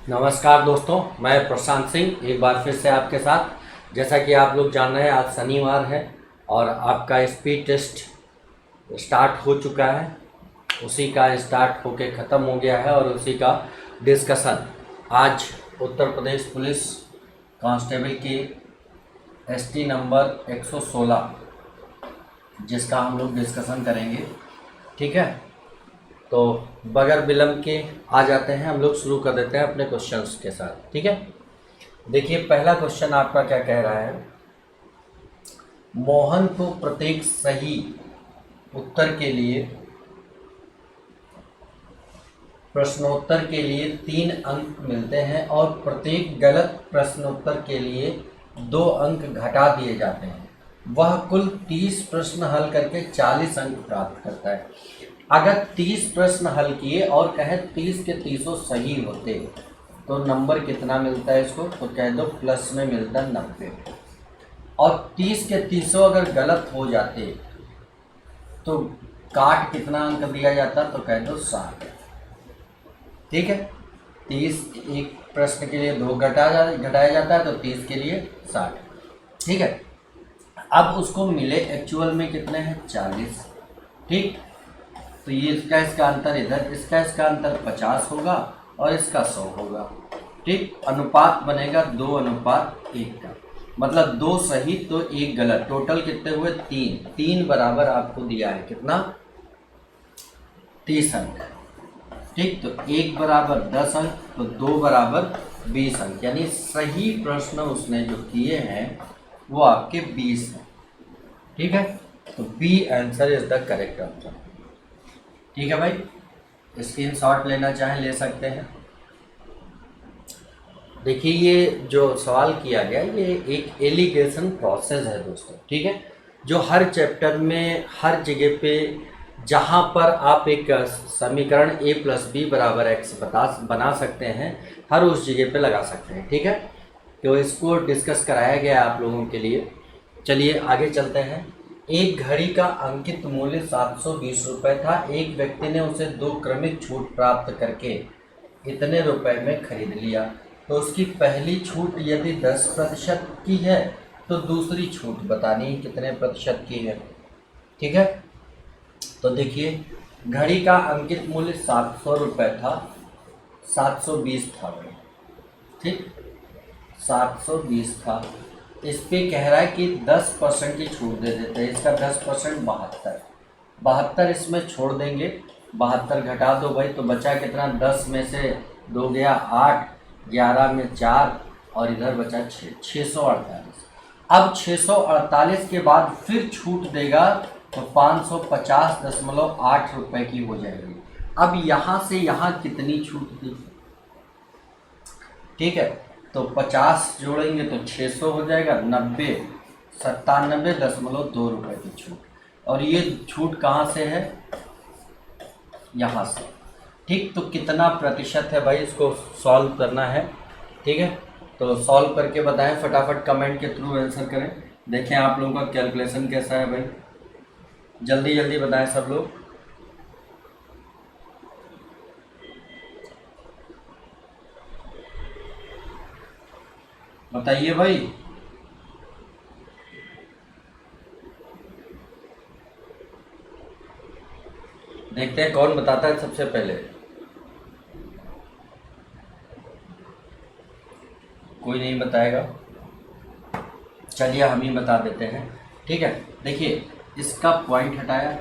नमस्कार दोस्तों, मैं प्रशांत सिंह एक बार फिर से आपके साथ। जैसा कि आप लोग जान रहे हैं, आज शनिवार है और आपका स्पीड टेस्ट स्टार्ट हो चुका है। उसी का स्टार्ट होके ख़त्म हो गया है और उसी का डिस्कशन आज उत्तर प्रदेश पुलिस कांस्टेबल की एसटी नंबर 116 जिसका हम लोग डिस्कशन करेंगे। ठीक है, तो बगैर विलम्ब के आ जाते हैं, हम लोग शुरू कर देते हैं अपने क्वेश्चंस के साथ। ठीक है, देखिए पहला क्वेश्चन आपका क्या कह रहा है। मोहन को प्रत्येक सही उत्तर के लिए प्रश्नोत्तर के लिए 3 अंक मिलते हैं और प्रत्येक गलत प्रश्नोत्तर के लिए 2 अंक घटा दिए जाते हैं। वह कुल 30 प्रश्न हल करके 40 अंक प्राप्त करता है। अगर 30 प्रश्न हल किए और कहे 30 के 30 सही होते तो नंबर कितना मिलता है इसको, तो कह दो प्लस में मिलता है 90। और 30 के 30 अगर गलत हो जाते तो काट कितना अंक दिया जाता, तो कह दो 60। ठीक है, 30 एक प्रश्न के लिए 2 घटाया जाता है तो 30 के लिए 60। ठीक है, अब उसको मिले एक्चुअल में कितने हैं, 40। ठीक, तो ये इसका अंतर इधर, इसका अंतर 50 होगा और इसका 100 होगा। ठीक, अनुपात बनेगा 2:1 का, मतलब 2 सही तो 1 गलत। टोटल कितने हुए, 3 बराबर आपको दिया है कितना, 30 अंक। ठीक, तो 1 बराबर 10 अंक, तो 2 बराबर 20 अंक, यानी सही प्रश्न उसने जो किए हैं वो आपके 20 हैं। ठीक है, तो B answer is the correct answer. ठीक है भाई, स्क्रीनशॉट लेना चाहें ले सकते हैं। देखिए ये जो सवाल किया गया ये एक एलिगेशन प्रोसेस है दोस्तों। ठीक है, जो हर चैप्टर में हर जगह पे जहाँ पर आप एक समीकरण a + b = x बना सकते हैं, हर उस जगह पे लगा सकते हैं। ठीक है, तो इसको डिस्कस कराया गया आप लोगों के लिए। चलिए आगे चलते हैं। एक घड़ी का अंकित मूल्य 720 रुपये था। एक व्यक्ति ने उसे 2 क्रमिक छूट प्राप्त करके इतने रुपए में खरीद लिया, तो उसकी पहली छूट यदि 10% की है तो दूसरी छूट बतानी कितने प्रतिशत की है। ठीक है, तो देखिए घड़ी का अंकित मूल्य 700 रुपये था, 720 था भाई। ठीक, 720 था, इस पे कह रहा है कि 10% की छूट दे देते हैं। इसका 10% 72 इसमें छोड़ देंगे, 72 घटा दो भाई, तो बचा कितना, 10 में से 2 गया 8, 11 में 4 और इधर बचा 648। अब 648 के बाद फिर छूट देगा तो 550.8 रुपये की हो जाएगी। अब यहाँ से यहाँ कितनी छूट दी, ठीक है, तो 50 जोड़ेंगे तो 600 हो जाएगा, 90 97.2 रुपये की छूट। और ये छूट कहाँ से है, यहाँ से। ठीक, तो कितना प्रतिशत है भाई, इसको सॉल्व करना है। ठीक है, तो सॉल्व करके बताएं, फटाफट कमेंट के थ्रू आंसर करें। देखें आप लोगों का कैलकुलेशन कैसा है भाई, जल्दी जल्दी बताएं सब लोग। बताइए भाई। देखते हैं कौन बताता है सबसे पहले। कोई नहीं बताएगा, चलिए हम ही बता देते हैं। ठीक है, देखिए इसका पॉइंट हटाया,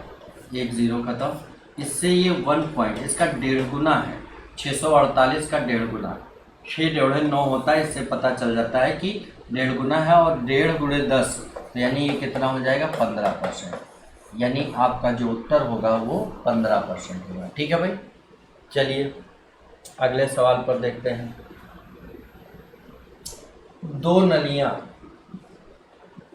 1 0 खत्म, इससे ये 1 पॉइंट, इसका 1.5 गुना है। 648 का 1.5 गुना, 6 × 9 होता है। इससे पता चल जाता है कि 1.5 गुना है और 1.5 × 10 तो यानी ये कितना हो जाएगा, 15%। यानी आपका जो उत्तर होगा वो 15% होगा। ठीक है भाई, चलिए अगले सवाल पर देखते हैं। 2 नलियाँ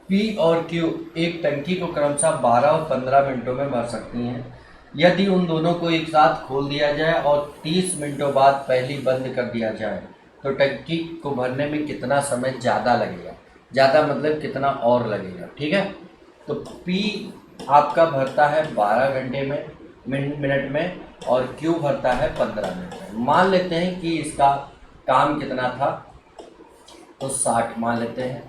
P और Q एक टंकी को क्रमशः 12 और 15 मिनटों में भर सकती हैं। यदि उन दोनों को एक साथ खोल दिया जाए और 30 मिनटों बाद पहली बंद कर दिया जाए तो टंकी को भरने में कितना समय ज़्यादा लगेगा, ज़्यादा मतलब कितना और लगेगा। ठीक है, तो P आपका भरता है 12 घंटे में मिनट में और Q भरता है 15 मिनट में। मान लेते हैं कि इसका काम कितना था, तो 60 मान लेते हैं।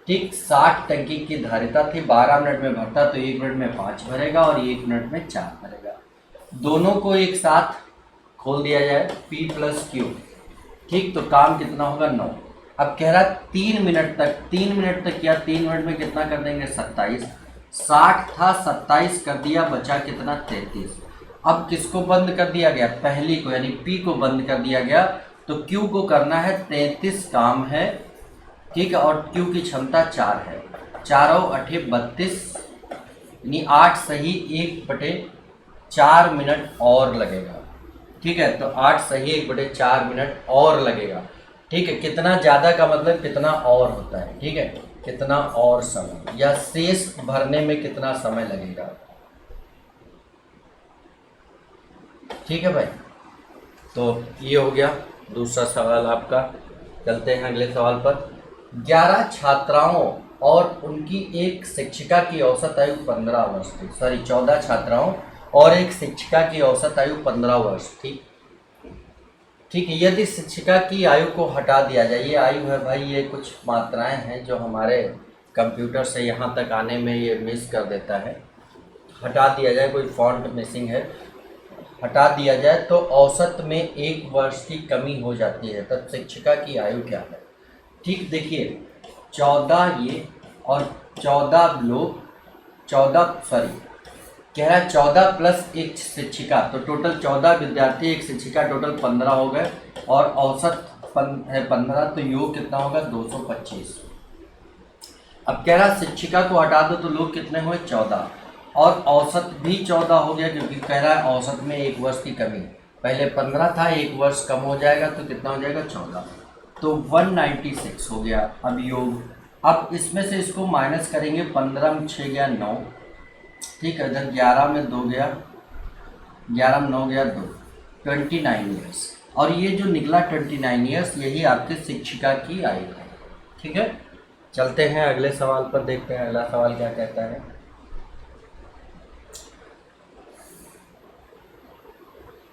ठीक, 60 टंकी की धारिता थी, 12 मिनट में भरता तो 1 मिनट में 5 भरेगा और 1 मिनट में 4 भरेगा। दोनों को एक साथ खोल दिया जाए, P + Q। ठीक, तो काम कितना होगा 9। अब कह रहा 3 मिनट तक, 3 मिनट तक किया, 3 मिनट में कितना कर देंगे 27। 60 था, 27 कर दिया, बचा कितना 33। अब किसको बंद कर दिया गया, पहली को यानी P को बंद कर दिया गया, तो Q को करना है 33 काम है। ठीक है, और Q की क्षमता 4 है, 4 और 8 32, यानी 8 सही 1/4 मिनट और लगेगा। ठीक है, तो 8 सही 1/4 मिनट और लगेगा। ठीक है, कितना ज़्यादा का मतलब कितना और होता है। ठीक है, कितना और समय या शेष भरने में कितना समय लगेगा। ठीक है भाई, तो ये हो गया दूसरा सवाल आपका। चलते हैं अगले सवाल पर। 11 छात्राओं और उनकी एक शिक्षिका की औसत आयु 15 वर्ष थी। सॉरी, 14 छात्राओं और एक शिक्षिका की औसत आयु 15 वर्ष थी। ठीक है, यदि शिक्षिका की आयु को हटा दिया जाए, ये आयु है भाई, ये कुछ मात्राएं हैं जो हमारे कंप्यूटर से यहाँ तक आने में ये मिस कर देता है। हटा दिया जाए, कोई फॉन्ट मिसिंग है, हटा दिया जाए तो औसत में 1 वर्ष की कमी हो जाती है। तब शिक्षिका की आयु क्या है। ठीक, देखिए 14 ये और 14 लोग, 14 सॉरी कह रहा है 14 प्लस एक शिक्षिका, तो टोटल 14 विद्यार्थी, एक शिक्षिका, टोटल 15 हो गए और औसत है 15, तो योग कितना होगा 225। अब कह रहा शिक्षिका को हटा दो तो लोग कितने हुए 14 और औसत भी 14 हो गया, क्योंकि कह रहा है औसत में 1 वर्ष की कमी। पहले 15 था, 1 वर्ष कम हो जाएगा तो कितना हो जाएगा 14, तो 196 हो गया। अब योग, अब इसमें से इसको माइनस करेंगे, 15 में 6 गया 9। ठीक है, इधर 11 में 2 गया, 11 में 9 गया 2, 29 ईयर्स। और ये जो निकला 29 ईयर्स, यही आपके शिक्षिका की आयु है। ठीक है, चलते हैं अगले सवाल पर, देखते हैं अगला सवाल क्या कहता है।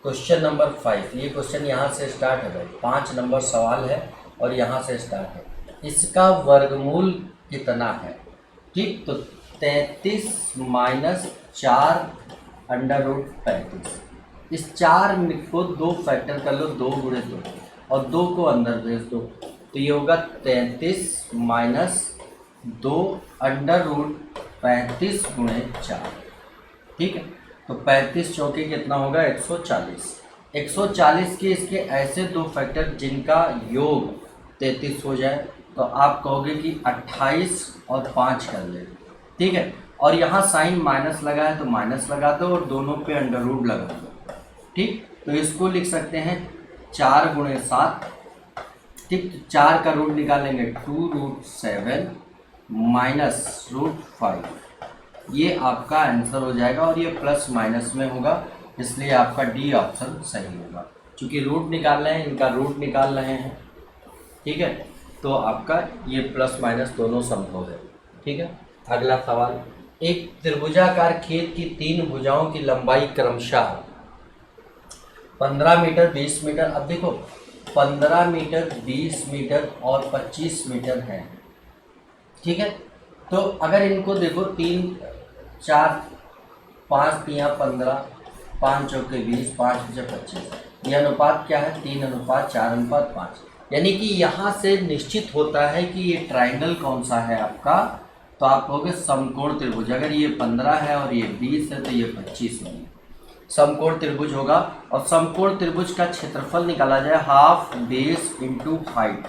क्वेश्चन नंबर 5, ये क्वेश्चन यहाँ से स्टार्ट है भाई, 5 नंबर सवाल है और यहाँ से स्टार्ट है। इसका वर्गमूल कितना है। ठीक, तो 33 - 4 √35। इस 4 को 2 फैक्टर कर लो, 2 × 2 और 2 को अंदर भेज दो, तो ये होगा 33 - 2 √35 × 4। ठीक है, तो 35 चौके कितना होगा 140। 140 के इसके ऐसे 2 फैक्टर जिनका योग 33 हो जाए, तो आप कहोगे कि 28 और 5 कर ले। ठीक है, और यहाँ साइन माइनस लगा है तो माइनस लगा दो और दोनों पे √ लगा दो। ठीक, तो इसको लिख सकते हैं 4 × 7। ठीक, तो 4 का रूट निकालेंगे 2√7 -√5, ये आपका आंसर हो जाएगा और ये प्लस माइनस में होगा, इसलिए आपका डी ऑप्शन सही होगा। चूँकि रूट निकाल रहे हैं, इनका रूट निकाल रहे हैं। ठीक है, तो आपका ये प्लस माइनस दोनों संभव है। ठीक है, अगला सवाल। एक त्रिभुजाकार खेत की 3 भुजाओं की लंबाई क्रमशः 15 मीटर, 20 मीटर। अब देखो 15 मीटर, 20 मीटर और 25 मीटर है। ठीक है, तो अगर इनको देखो 3 4 5 3 15, 5 चौके 20, 5 × 25, यह अनुपात क्या है 3:4:5। यानी कि यहाँ से निश्चित होता है कि ये ट्राइंगल कौन सा है आपका, तो आप कहोगे समकोण त्रिभुज। अगर ये 15 है और ये 20 है तो ये 25 है, समकोण त्रिभुज होगा। और समकोण त्रिभुज का क्षेत्रफल निकाला जाए हाफ बेस इंटू हाइट।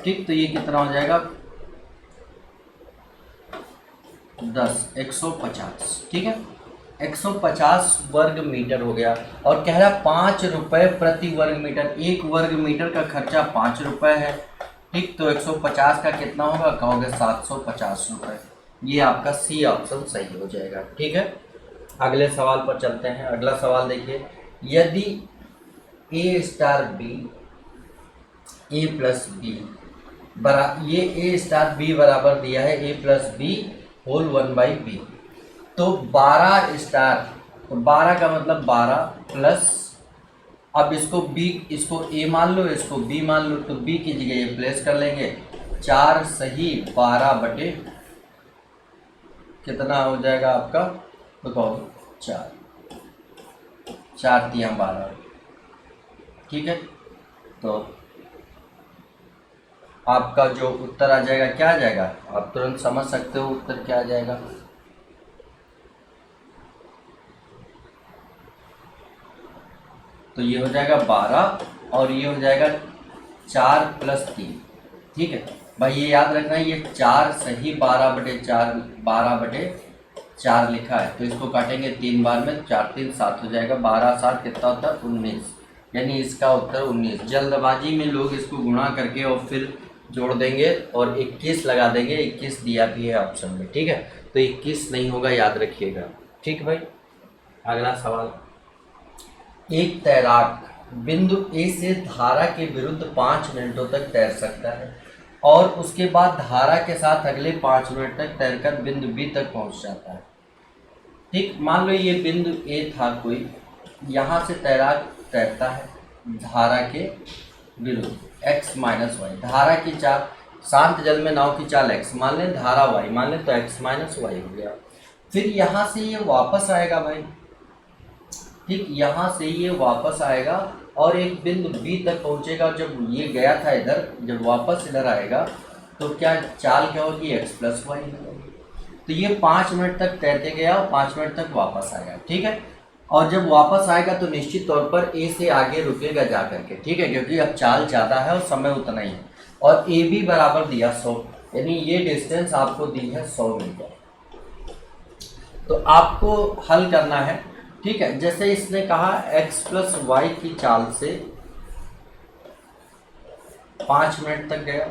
ठीक, तो ये कितना हो जाएगा 10 150। ठीक है, 150 वर्ग मीटर हो गया और कह रहा 5 रुपये प्रति वर्ग मीटर। 1 वर्ग मीटर का खर्चा 5 रुपये है। ठीक, तो 150 का कितना होगा, कहोगे 750 रुपये। ये आपका सी ऑप्शन सही हो जाएगा। ठीक है, अगले सवाल पर चलते हैं। अगला सवाल देखिए, यदि A * B A + B ये A * B बराबर दिया है A + B होल 1/B, तो 12 स्टार, तो 12 का मतलब 12 प्लस अब इसको बी, इसको ए मान लो, इसको बी मान लो, तो बी की जगह ये प्लेस कर लेंगे 4 सही 12 बटे कितना हो जाएगा आपका, बताओ 4, 4 तिया 12, ठीक है। तो आपका जो उत्तर आ जाएगा क्या आ जाएगा, आप तुरंत समझ सकते हो उत्तर क्या आ जाएगा। तो ये हो जाएगा 12 और ये हो जाएगा 4 + 3, ठीक है भाई। ये याद रखना है, ये 4 सही 12 बटे 4, 12 बटे 4 लिखा है, तो इसको काटेंगे 3 बार में, 4 3 7 हो जाएगा, 12 7 कितना होता है 19, यानी इसका उत्तर 19। जल्दबाजी में लोग इसको गुणा करके और फिर जोड़ देंगे और 21 लगा देंगे, 21 दिया भी है ऑप्शन में, ठीक है। तो 21 नहीं होगा, याद रखिएगा, ठीक भाई। अगला सवाल, एक तैराक बिंदु ए से धारा के विरुद्ध 5 मिनटों तक तैर सकता है और उसके बाद धारा के साथ अगले 5 मिनट तक तैरकर बिंदु बी तक पहुंच जाता है, ठीक। मान लो ये बिंदु ए था कोई, यहाँ से तैराक तैरता है धारा के विरुद्ध x - y, धारा की चाल, शांत जल में नाव की चाल x मान लें, धारा y मान लें, तो x - y हो गया। फिर यहाँ से ये वापस आएगा भाई, ठीक, यहाँ से ये वापस आएगा और एक बिंदु B तक पहुँचेगा। जब ये गया था इधर, जब वापस इधर आएगा तो क्या चाल क्या होगी, x + y होगी। तो ये 5 मिनट तक तैरते गया और 5 मिनट तक वापस आएगा, ठीक है। और जब वापस आएगा तो निश्चित तौर पर ए से आगे रुकेगा जा करके, ठीक है, क्योंकि अब चाल ज़्यादा है और समय उतना ही है। और ए बी बराबर दिया 100, यानी ये डिस्टेंस आपको दी है 100 मीटर। तो आपको हल करना है, ठीक है। जैसे इसने कहा x + y की चाल से 5 मिनट तक गया,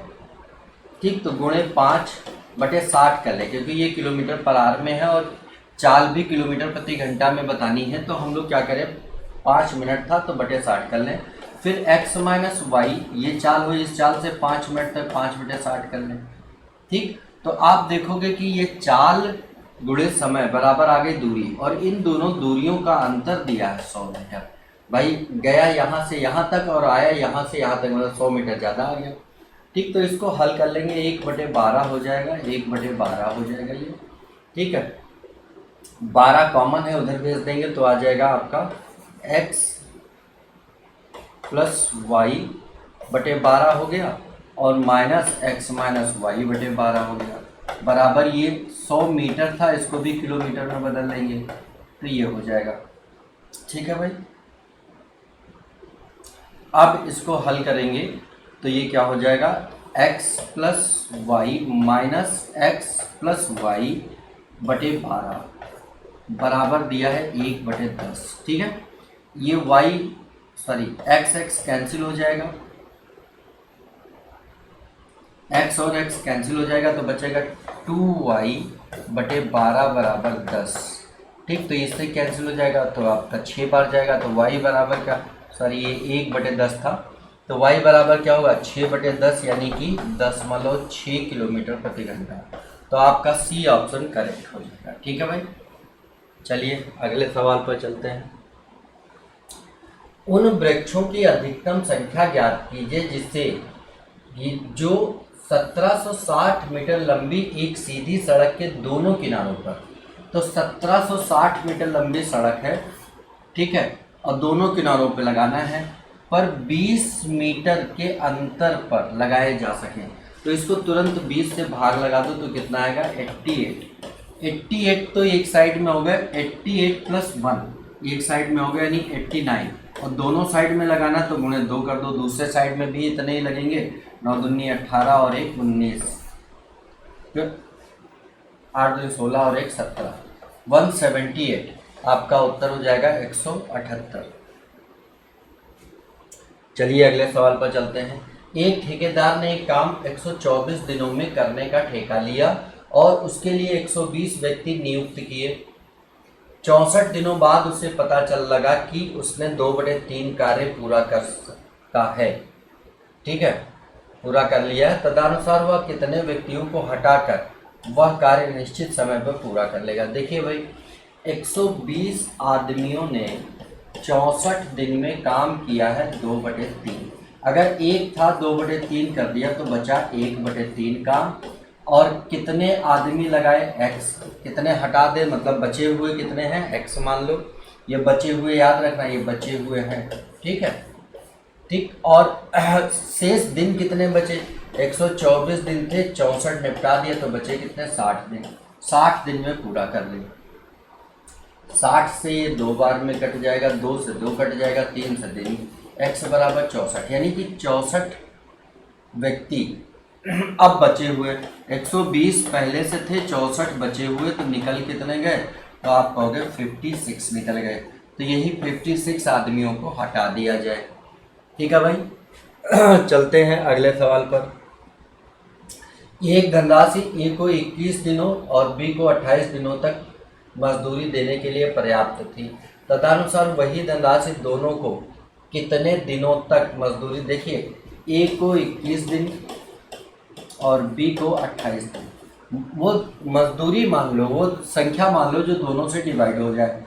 ठीक, तो गुणे 5/60 कर ले, क्योंकि ये km/h में है और चाल भी किलोमीटर प्रति घंटा में बतानी है। तो हम लोग क्या करें, 5 मिनट था तो /60 कर लें। फिर x - y ये चाल हुई, इस चाल से 5 मिनट तक 5/60 कर लें, ठीक। तो आप देखोगे कि ये चाल गुणे समय बराबर आ गई दूरी, और इन दोनों दूरियों का अंतर दिया है 100 मीटर। भाई गया यहाँ से यहाँ तक और आया यहाँ से यहाँ तक, मतलब 100 मीटर ज़्यादा आ गया, ठीक। तो इसको हल कर लेंगे, 1/12 हो जाएगा, 1/12 हो जाएगा ये, ठीक है। 12 कॉमन है, उधर भेज देंगे तो आ जाएगा आपका x + y/12 हो गया और -x - y/12 हो गया, बराबर ये 100 मीटर था, इसको भी किलोमीटर में बदल लेंगे तो ये हो जाएगा, ठीक है भाई। अब इसको हल करेंगे तो ये क्या हो जाएगा, x + y - x + y/12 बराबर दिया है 1/10, ठीक है। ये x कैंसिल हो जाएगा, x और x कैंसिल हो जाएगा तो बचेगा 2y/12 बराबर 10, ठीक। तो इससे कैंसिल हो जाएगा तो आपका 6 बार जाएगा, तो y बराबर क्या, सॉरी ये 1/10 था, तो y बराबर क्या होगा 6/10, यानी कि 10.6 किलोमीटर प्रति घंटा। तो आपका सी ऑप्शन करेक्ट हो जाएगा, ठीक है भाई। चलिए अगले सवाल पर चलते हैं। उन वृक्षों की अधिकतम संख्या ज्ञात कीजिए जिससे जो 1760 मीटर लंबी एक सीधी सड़क के दोनों किनारों पर, तो 1760 मीटर लंबी सड़क है, ठीक है, और दोनों किनारों पर लगाना है, पर 20 मीटर के अंतर पर लगाए जा सकें। तो इसको तुरंत 20 से भाग लगा दो तो कितना आएगा, 88 तो एक साइड में हो गया, 88 + 1 एक साइड में हो गया, यानी 89, और दोनों साइड में लगाना तो गुणे 2 कर दो, दूसरे साइड में भी इतने ही लगेंगे, 9 दूनी 18 और 1 19, फिर 8 2 16 और 1 17, 178 आपका उत्तर हो जाएगा 178। चलिए अगले सवाल पर चलते हैं। एक ठेकेदार ने एक काम 124 दिनों में करने का ठेका लिया और उसके लिए 120 व्यक्ति नियुक्त किए। 64 दिनों बाद उसे पता चल लगा कि उसने 2/3 कार्य पूरा कर सकता है, ठीक है, पूरा कर लिया है। तदनुसार वह कितने व्यक्तियों को हटाकर वह कार्य निश्चित समय पर पूरा कर लेगा। देखिए भाई, 120 आदमियों ने 64 दिन में काम किया है 2/3। अगर एक था 2/3 कर दिया तो बचा 1/3 काम। और कितने आदमी लगाए, x। कितने हटा दे मतलब बचे हुए कितने हैं, x मान लो। ये बचे हुए याद रखना, ये बचे हुए हैं, ठीक है। ठीक, और शेष दिन कितने बचे, 124 दिन थे, 64 निपटा दिए तो बचे कितने, 60 दिन। 60 दिन में पूरा कर लें। 60 से ये 2 बार में कट जाएगा, 2 से 2 कट जाएगा, 3 से 3, x बराबर 64। यानी कि 64 व्यक्ति अब बचे हुए, 120 पहले से थे, 64 बचे हुए, तो निकल कितने गए, तो आप कहोगे 56 निकल गए। तो यही 56 आदमियों को हटा दिया जाए। ठीक है भाई। चलते हैं अगले सवाल पर। एक धनराशि ए को 21 दिनों और बी को 28 दिनों तक मजदूरी देने के लिए पर्याप्त थी। तदनुसार वही धनराशि दोनों को कितने दिनों तक मजदूरी, देखिए ए को 21 दिन और बी को 28 दिन, वो मजदूरी मान लो, वो संख्या मान लो जो दोनों से डिवाइड हो जाए।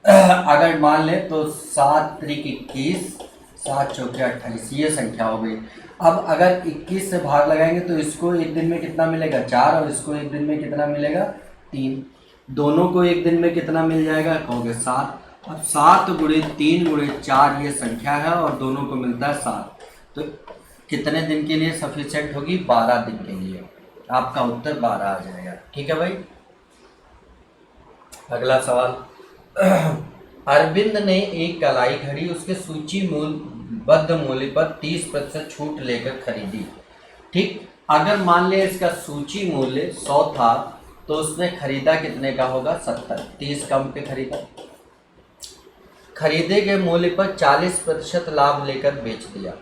अगर मान लें तो 7 त्रिक 21, 7 चौके 28, ये संख्या हो गई। अब अगर 21 से भाग लगाएंगे तो इसको एक दिन में कितना मिलेगा, 4, और इसको एक दिन में कितना मिलेगा, 3। दोनों को एक दिन में कितना मिल जाएगा, कहोगे 7। अब 7 गुणे 3 गुणे 4 ये संख्या है और दोनों को मिलता है 7। तो कितने दिन के लिए सफिशिएंट होगी, 12 दिन के लिए। आपका उत्तर 12 आ जाएगा। ठीक है भाई। अगला सवाल। अरविंद ने एक कलाई घड़ी उसके सूचीबद्ध मूल्य पर 30% छूट लेकर खरीदी। ठीक, अगर मान लिया इसका सूची मूल्य 100 था तो उसने खरीदा कितने का होगा, 70। 30 कम पे खरीदा। खरीदे गए मूल्य पर 40% लाभ लेकर बेच दिया।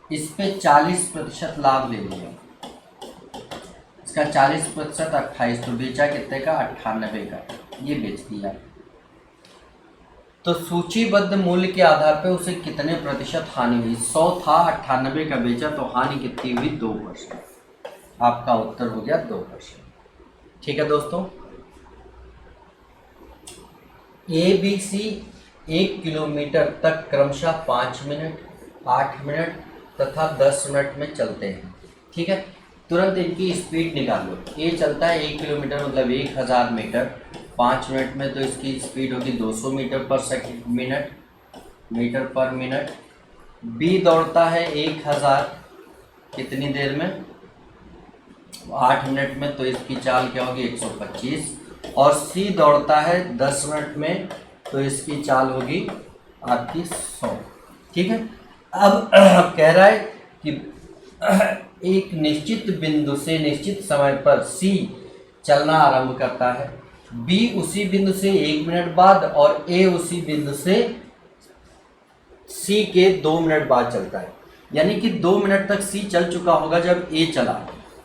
इस पे 40% लाभ ले लिया, इसका 40% 28, तो बेचा कितने का, 98 का, ये बेच दिया। तो सूचीबद्ध मूल्य के आधार पर उसे कितने प्रतिशत हानि हुई, 100 था, 98 का बेचा, तो हानि कितनी हुई, 2%। आपका उत्तर हो गया 2%। ठीक है दोस्तों। ए बी सी 1 किलोमीटर तक क्रमशः 5 मिनट, 8 मिनट तथा 10 मिनट में चलते हैं। ठीक है, तुरंत इनकी स्पीड निकाल लो। ए चलता है 1 किलोमीटर मतलब 1000 मीटर, 5 मिनट में तो इसकी स्पीड होगी 200 metre per second, metre per minute. B दौड़ता है 1000 कितनी देर में, 8 मिनट में, तो इसकी चाल क्या होगी, 125। और सी दौड़ता है 10 मिनट में, तो इसकी चाल होगी आपकी 100। ठीक है। अब कह रहा है कि एक निश्चित बिंदु से निश्चित समय पर सी चलना आरंभ करता है, बी उसी बिंदु से 1 मिनट बाद और ए उसी बिंदु से सी के 2 मिनट बाद चलता है। यानी कि 2 मिनट तक सी चल चुका होगा जब ए चला,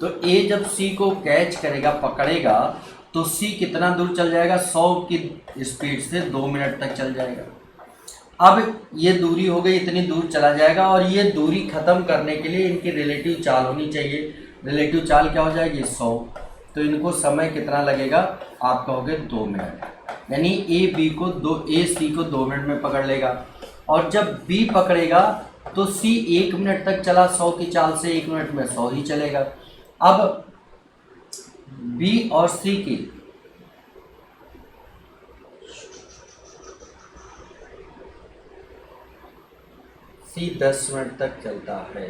तो ए जब सी को कैच करेगा, पकड़ेगा, तो सी कितना दूर चल जाएगा, 100 की स्पीड से 2 मिनट तक चल जाएगा। अब ये दूरी हो गई, इतनी दूर चला जाएगा, और ये दूरी ख़त्म करने के लिए इनकी रिलेटिव चाल होनी चाहिए। रिलेटिव चाल क्या हो जाएगी, 100। तो इनको समय कितना लगेगा, आप कहोगे 2 मिनट। यानी ए सी को 2 मिनट में पकड़ लेगा, और जब बी पकड़ेगा तो सी 1 मिनट तक चला 100 की चाल से, 1 मिनट में 100 ही चलेगा। अब बी और सी की सी 10 मिनट तक चलता है।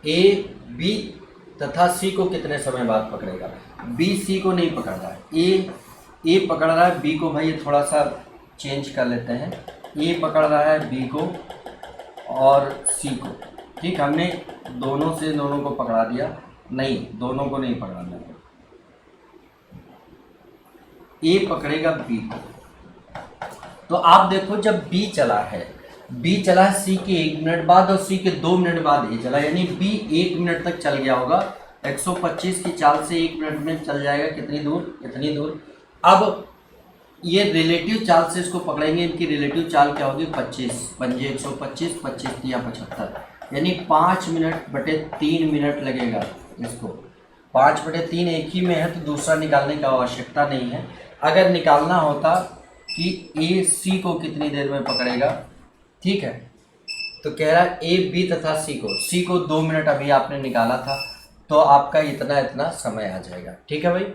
ए बी तथा सी को कितने समय बाद पकड़ेगा, बी सी को नहीं पकड़ रहा है, ए पकड़ रहा है बी को। भाई थोड़ा सा चेंज कर लेते हैं, ए पकड़ रहा है बी को और सी को। ठीक, हमने दोनों से दोनों को पकड़ा दिया, नहीं दोनों को नहीं पकड़ना है, ए पकड़ेगा बी को। तो आप देखो जब बी चला है सी के 1 मिनट बाद और सी के 2 मिनट बाद ए चला, यानी बी 1 मिनट तक चल गया होगा। 125 की चाल से 1 मिनट में चल जाएगा कितनी दूर, इतनी दूर। अब ये रिलेटिव चाल से इसको पकड़ेंगे, इनकी रिलेटिव चाल क्या होगी, 25 पंजे 125, 25 या 75, यानी 5 मिनट बटे 3 मिनट लगेगा इसको। 5/3 एक ही में है तो दूसरा निकालने की आवश्यकता नहीं है। अगर निकालना होता कि ए सी को कितनी देर में पकड़ेगा, ठीक है, तो कह रहा है ए बी तथा सी को 2 मिनट अभी आपने निकाला था, तो आपका इतना इतना समय आ जाएगा। ठीक है भाई,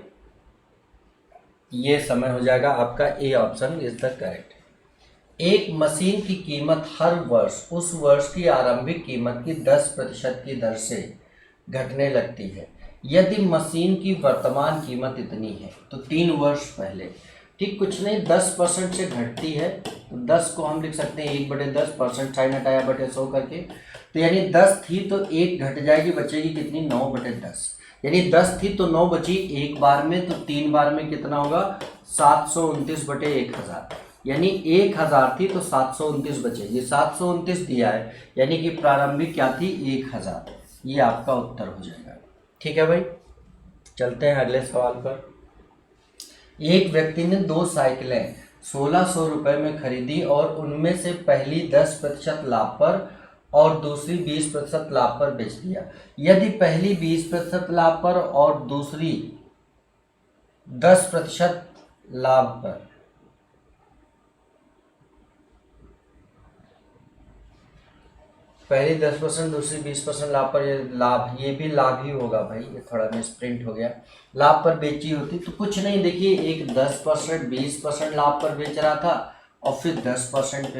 ये समय हो जाएगा आपका, A option is the correct. एक मशीन की कीमत हर वर्ष उस वर्ष की आरंभिक कीमत की 10% की दर से घटने लगती है यदि मशीन की वर्तमान कीमत इतनी है। तो 3 वर्ष पहले, ठीक, कुछ नहीं, 10% से घटती है, तो 10 को हम लिख सकते हैं 1/10%, साइन हटाया बटे 100 करके, तो यानी 10 थी तो 1 घट जाएगी, बचेगी कितनी, 9/10, यानी 10 थी तो 9 बची एक बार में, तो 3 बार में कितना होगा, 729/1000, यानी 1000 थी तो 729 बचेगी, 729 दिया है, यानी कि प्रारंभिक क्या थी, 1000, ये आपका उत्तर हो जाएगा। ठीक है भाई, चलते हैं अगले सवाल पर। एक व्यक्ति ने 2 साइकिलें 1600 रुपये में खरीदी और उनमें से पहली 10% लाभ पर और दूसरी 20% लाभ पर बेच दिया। यदि पहली 20% लाभ पर और दूसरी 10% लाभ पर, पहली 10% दूसरी 20% लाभ पर, ये भी लाभ ही होगा भाई, ये थोड़ा मिसप्रिंट हो गया, लाभ पर बेची होती तो कुछ नहीं, देखिए एक 10% 20% लाभ पर बेच रहा था और फिर 10% पे,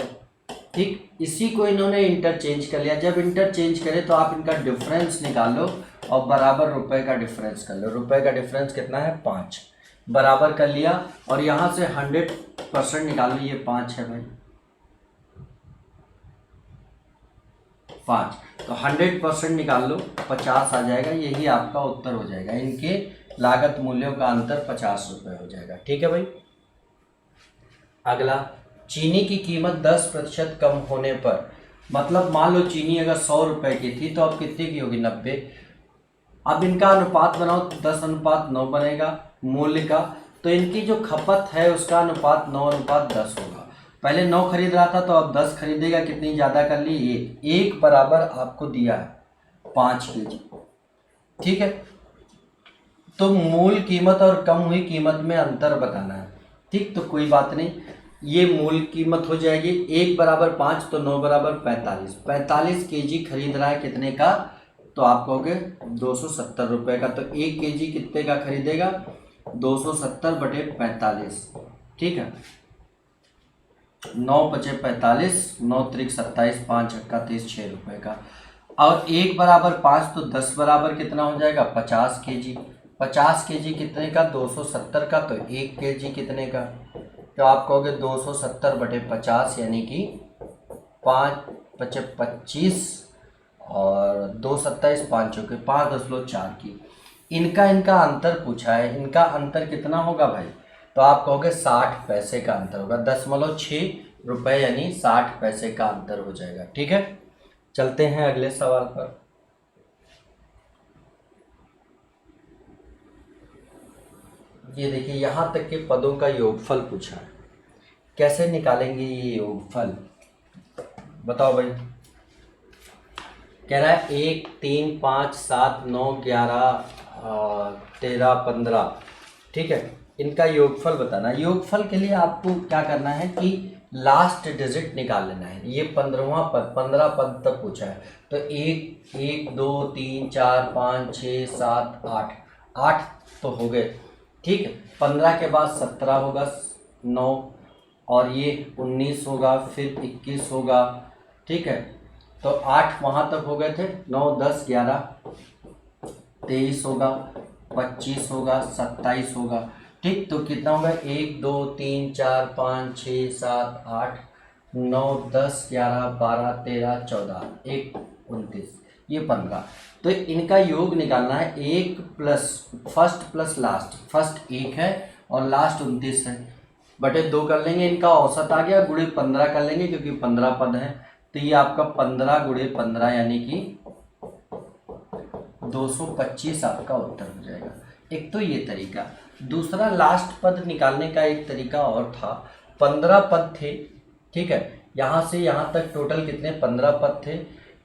ठीक, इसी को इन्होंने इंटरचेंज कर लिया। जब इंटरचेंज करें तो आप इनका डिफरेंस निकाल लो और बराबर रुपए का डिफरेंस कर लो। रुपए का डिफरेंस कितना है, 5, बराबर कर लिया और यहाँ से 100% निकाल लो, ये 5 है भाई, 5, तो 100% निकाल लो, 50 आ जाएगा, यही आपका उत्तर हो जाएगा। इनके लागत मूल्यों का अंतर 50 रुपये हो जाएगा। ठीक है भाई, अगला, चीनी की कीमत 10% कम होने पर, मतलब मान लो चीनी अगर 100 रुपये की थी तो अब कितने की होगी, 90। अब इनका अनुपात बनाओ तो 10:9 बनेगा मूल्य का, तो इनकी जो खपत है उसका अनुपात 9:10 होगा। पहले 9 खरीद रहा था तो अब 10 खरीदेगा, कितनी ज़्यादा कर ली, 1 बराबर आपको दिया है 5 kg। ठीक है, तो मूल कीमत और कम हुई कीमत में अंतर बताना है। ठीक, तो कोई बात नहीं, ये मूल कीमत हो जाएगी 1 बराबर 5, तो 9 बराबर 45 kg खरीद रहा है, कितने का, तो आप कहोगे 270 रुपये का, तो 1 kg कितने का खरीदेगा, 270/45। ठीक है, 9 × 45, 9 × 3 = 27, 5 × 30, 6 रुपये का। और 1 बराबर 5, तो 10 बराबर कितना हो जाएगा, 50 kg। 50 kg कितने का, 270 का, तो 1 kg कितने का, तो आप कहोगे 270/50, यानी कि 5 × 5 = 25 और 2 × 27, 5 × 4 = 5.4 की। इनका अंतर पूछा है, इनका अंतर कितना होगा भाई, तो आप कहोगे 60 पैसे का अंतर होगा, 10.6 रुपये, यानी 60 पैसे का अंतर हो जाएगा। ठीक है, चलते हैं अगले सवाल पर। ये देखिए, यहाँ तक के पदों का योगफल पूछा है, कैसे निकालेंगे ये योगफल, बताओ भाई। कह रहा है 1, 3, 5, 7, 9, 11, 13, 15। ठीक है, इनका योगफल बताना। योगफल के लिए आपको क्या करना है कि लास्ट डिजिट निकाल लेना है। ये 15वां पद, 15 पद तक पूछा है, तो 1, 1, 2, 3, 4, 5, 6, 7, 8 तो हो गए। ठीक है, 15 के बाद 17 होगा, 9, और ये 19 होगा, फिर 21 होगा। ठीक है, तो 8 वहाँ तक हो गए थे, 9, 10, 11, 23 होगा, 25 होगा, 27 होगा। ठीक, तो कितना होगा, 1, 2, 3, 4, 5, 6, 7, 8, 9, 10, 11, 12, 13, 14, 1, 29, ये 15। तो इनका योग निकालना है, 1 plus first plus last, first 1 है और लास्ट 29 है, बटे 2 कर लेंगे, इनका औसत आ गया, गुणे 15 कर लेंगे क्योंकि 15 पद है, तो ये आपका 15 × 15 यानी कि 225 आपका उत्तर हो जाएगा। एक तो ये तरीका। दूसरा, लास्ट पद निकालने का एक तरीका और था। 15 पद थे, ठीक है, यहाँ से यहाँ तक टोटल कितने, 15 पद थे।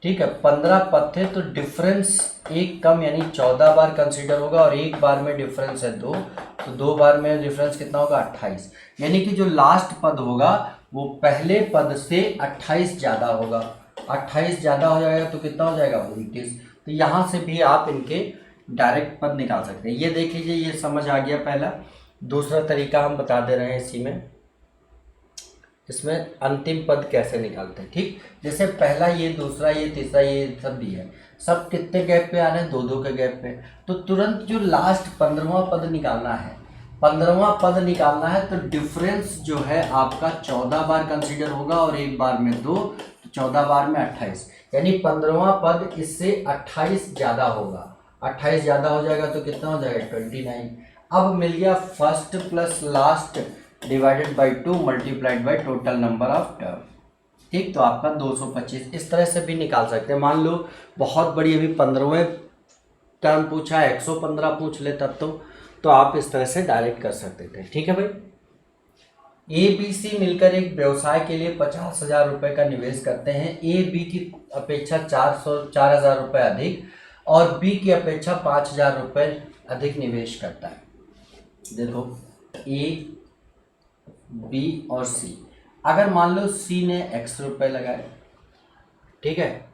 ठीक है, 15 पद थे तो डिफरेंस एक कम यानी 14 बार कंसीडर होगा और एक बार में डिफरेंस है 2, तो 2 बार में डिफरेंस कितना होगा 28, यानी कि जो लास्ट पद होगा वो पहले पद से 28 ज़्यादा होगा। 28 ज़्यादा हो जाएगा तो कितना हो जाएगा 29। तो यहाँ से भी आप इनके डायरेक्ट पद निकाल सकते हैं। ये देख लीजिए, ये समझ आ गया पहला। दूसरा तरीका हम बता दे रहे हैं इसी में, इसमें अंतिम पद कैसे निकालते हैं। ठीक, जैसे पहला ये, दूसरा ये, तीसरा ये सब भी है, सब कितने गैप पे आ रहे हैं, 2-2 के गैप पे। तो तुरंत जो लास्ट 15वां पद निकालना है, 15वां पद निकालना है तो डिफरेंस जो है आपका 14 बार कंसीडर होगा और एक बार में 2, तो 14 बार में 28, यानी 15वां पद इससे 28 ज़्यादा होगा। 28 ज़्यादा हो जाएगा तो कितना हो जाएगा 29। अब मिल गया first plus last divided by 2 multiplied by total number of term. ठीक, तो आपका 225। इस तरह से भी निकाल सकते हैं। मान लो बहुत बड़ी अभी 15वें टर्म पूछा है, 115 पूछ ले तब तो आप इस तरह से डायरेक्ट कर सकते थे। ठीक है भाई। ABC मिलकर एक व्यवसाय के लिए 50,000 रुपये का निवेश करते हैं। ए बी की अपेक्षा 4,000 रुपये अधिक और बी की अपेक्षा 5,000 रुपये अधिक निवेश करता है। देखो ए, बी और सी, अगर मान लो सी ने x रुपए लगाए, ठीक है,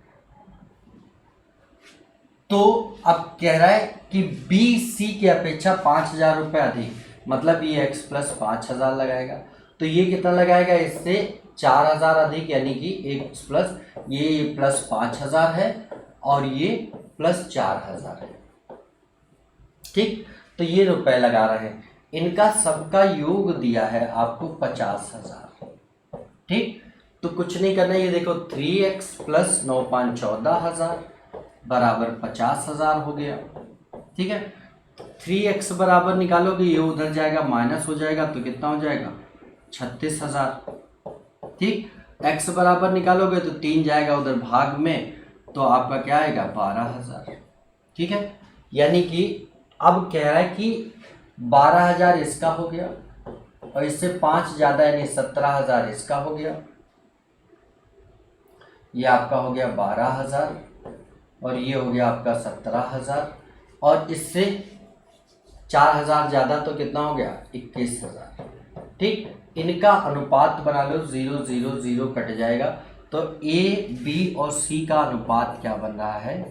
तो अब कह रहा है कि बी सी की अपेक्षा 5,000 रुपये अधिक, मतलब ये x प्लस 5,000 लगाएगा, तो ये कितना लगाएगा, इससे 4,000 अधिक, यानी कि x प्लस ये प्लस 5,000 है और ये प्लस 4,000 है। ठीक, तो ये रुपए लगा रहे हैं, इनका सबका योग दिया है आपको 50,000। ठीक, तो कुछ नहीं करना, ये देखो 3x प्लस 9 5 14,000 बराबर 50,000 हो गया। ठीक है, 3x बराबर निकालोगे, ये उधर जाएगा माइनस हो जाएगा तो कितना हो जाएगा 36,000। ठीक, x बराबर निकालोगे तो 3 जाएगा उधर भाग में, तो आपका क्या आएगा 12,000। ठीक है, यानी कि अब कह रहा है कि 12,000 इसका हो गया और इससे 5 ज़्यादा यानी 17,000 इसका हो गया, ये आपका हो गया 12,000 और ये हो गया आपका 17,000 और इससे 4,000 ज़्यादा तो कितना हो गया 21,000। ठीक, इनका अनुपात बना लो, 0 0 0 कट जाएगा, तो ए बी और सी का अनुपात क्या बन रहा है,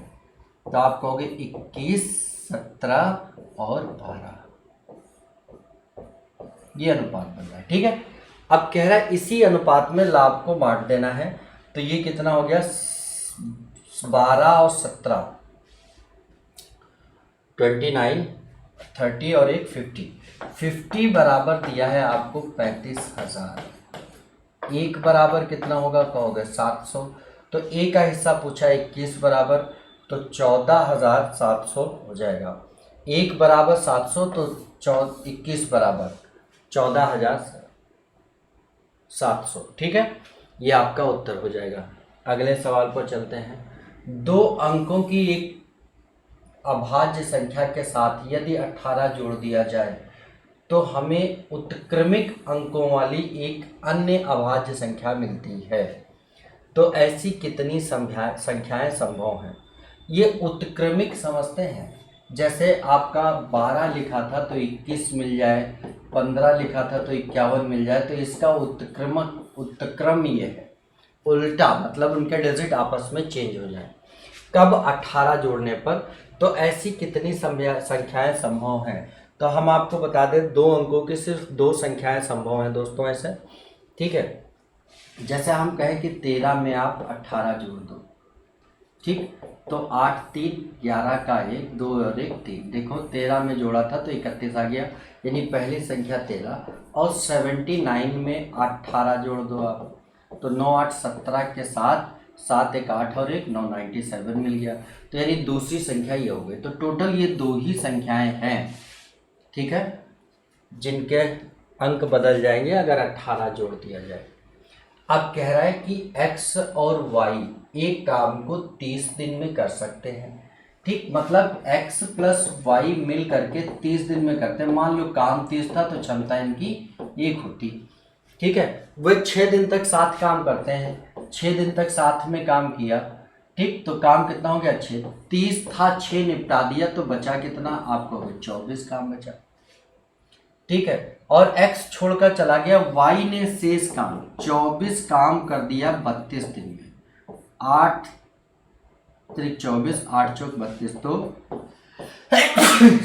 तो आप कहोगे 21 17 और 12, ये अनुपात बन रहा है। ठीक है, अब कह रहा है इसी अनुपात में लाभ को बांट देना है, तो ये कितना हो गया 12 और 17 29 30 और एक 50 बराबर दिया है आपको 35,000। एक बराबर कितना होगा कहोगे 700, तो ए का हिस्सा पूछा 21 बराबर, तो 14,700 हो जाएगा। एक बराबर 700 तो 21 बराबर 14,700। ठीक है, ये आपका उत्तर हो जाएगा। अगले सवाल पर चलते हैं। 2 अंकों की एक अभाज्य संख्या के साथ यदि 18 जोड़ दिया जाए तो हमें उत्क्रमिक अंकों वाली एक अन्य अभाज्य संख्या मिलती है। तो ऐसी कितनी संख्याएं संभव हैं। ये उत्क्रमिक समझते हैं, जैसे आपका 12 लिखा था तो 21 मिल जाए, 15 लिखा था तो 51 मिल जाए, तो इसका उत्क्रम ये है, उल्टा, मतलब उनके डिजिट आपस में चेंज हो जाए। कब 18 जोड़ने पर। तो ऐसी कितनी संख्याएं संभव हैं, तो हम आपको बता दें 2 अंकों की सिर्फ 2 संख्याएं संभव हैं दोस्तों ऐसे। ठीक है, जैसे हम कहें कि 13 में आप 18 जोड़ दो, ठीक, तो 8 3 11 का 1 2 और 1 3, देखो 13 में जोड़ा था तो 31 आ गया, यानी पहली संख्या 13, और 79 में 18 जोड़ दो आप, तो 9 8 17 के साथ 7 1 8 और 1 9 97 मिल गया, तो यानी दूसरी संख्या ये हो गई। तो टोटल ये 2 ही संख्याएं हैं, ठीक है, जिनके अंक बदल जाएंगे अगर 18 जोड़ दिया जाए। अब कह रहा है कि x और y एक काम को 30 दिन में कर सकते हैं। ठीक, मतलब x प्लस वाई मिल करके 30 दिन में करते हैं। मान लो काम 30 था तो क्षमता इनकी 1 होती। ठीक है, वे 6 दिन तक साथ काम करते हैं, 6 दिन तक साथ में काम किया ठीक, तो काम कितना हो गया 6, 30 था 6 निपटा दिया तो बचा कितना आपको 24 काम बचा। ठीक है, और x छोड़कर चला गया, y ने शेष काम 24 काम कर दिया 32 दिन में। 8 त्रिक 24, 8 चौक 32, तो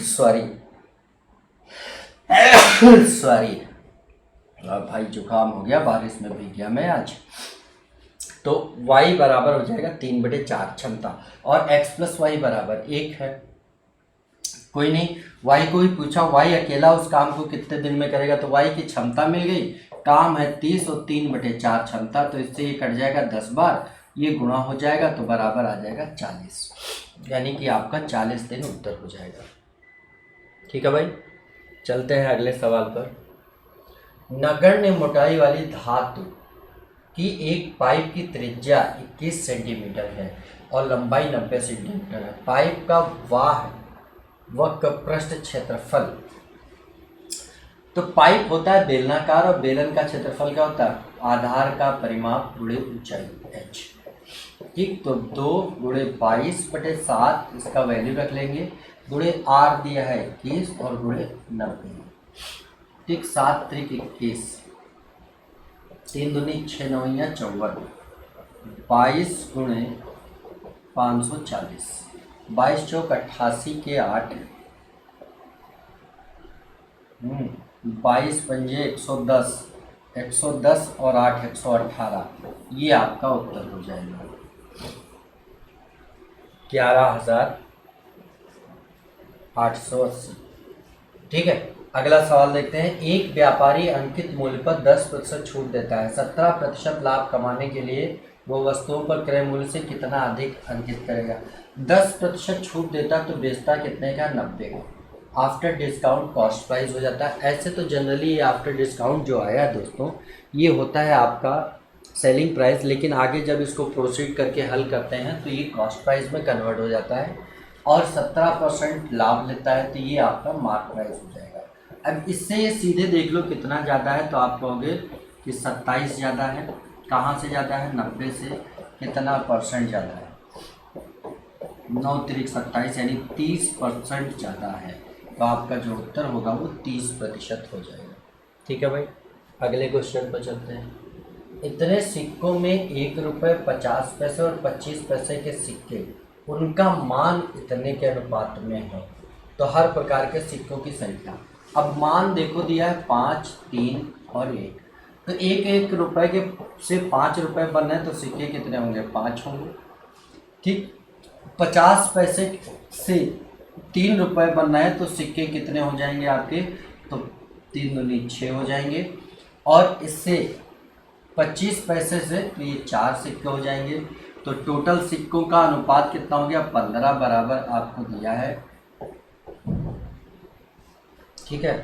सॉरी सॉरी भाई जुकाम हो गया, बारिश में भीग गया मैं आज। तो y बराबर हो जाएगा 3/4 क्षमता, और x प्लस वाई बराबर 1 है। कोई नहीं, y को ही पूछा, y अकेला उस काम को कितने दिन में करेगा, तो y की क्षमता मिल गई, काम है 30 और 3/4 क्षमता, तो इससे ये कट जाएगा 10 बार, ये गुणा हो जाएगा तो बराबर आ जाएगा 40, यानी कि आपका 40 दिन उत्तर हो जाएगा। ठीक है भाई, चलते हैं अगले सवाल पर। नगण्य मोटाई वाली धातु की एक पाइप की त्रिज्या 21 सेंटीमीटर है और लंबाई 90 सेंटीमीटर है। पाइप का वक्र पृष्ठ क्षेत्रफल, तो पाइप होता है बेलनाकार और बेलन का क्षेत्रफल क्या होता है, आधार का परिमाप गुणे ऊंचाई h। ठीक, तो 2 गुणे 22/7 इसका वैल्यू रख लेंगे, गुणे r दिया है 21 और गुणे 90। ठीक, 7 त्रिक 21, 3 दूनी 6 नवैया 54, 22 गुणे 540, 22 चौक 88 के 8, 22 पंजे 110, 110 और 8 118, ये आपका उत्तर हो जाएगा 11,880। ठीक है, अगला सवाल देखते हैं। एक व्यापारी अंकित मूल्य पर 10% छूट देता है, 17% लाभ कमाने के लिए वो वस्तुओं पर क्रय मूल्य से कितना अधिक अंकित करेगा। 10% छूट देता तो बेचता कितने का, 90 का। आफ्टर डिस्काउंट कॉस्ट प्राइस हो जाता है। ऐसे तो जनरली आफ्टर डिस्काउंट जो आया दोस्तों, ये होता है आपका सेलिंग प्राइस, लेकिन आगे जब इसको प्रोसीड करके हल करते हैं तो ये कॉस्ट प्राइस में कन्वर्ट हो जाता है और 17% लाभ लेता है, तो ये आपका मार्क प्राइस हो जाएगा। अब इससे ये सीधे देख लो कितना ज़्यादा है, तो आप कहोगे कि 27 ज़्यादा है। कहाँ से ज़्यादा है, 90 से कितना परसेंट ज़्यादा है, 9 त्रिक 27, यानी 30% ज़्यादा है। तो आपका जो उत्तर होगा वो 30% हो जाएगा। ठीक है भाई, अगले क्वेश्चन पर चलते हैं। इतने सिक्कों में 1 रुपये 50 पैसे और 25 पैसे के सिक्के, उनका मान इतने के अनुपात में है, तो हर प्रकार के सिक्कों की संख्या। अब मान देखो दिया है 5, 3 और 1, तो 1 रुपये के से 5 रुपये बन रहे हैं, तो सिक्के कितने होंगे, 5 होंगे। ठीक, 50 पैसे से 3 रुपये बन रहे हैं, तो सिक्के कितने हो जाएंगे आपके, तो 3 दूनी 6 हो जाएंगे। और इससे 25 पैसे से तो ये 4 सिक्के हो जाएंगे, तो टोटल सिक्कों का अनुपात कितना हो गया, 15 बराबर आपको दिया है। ठीक है,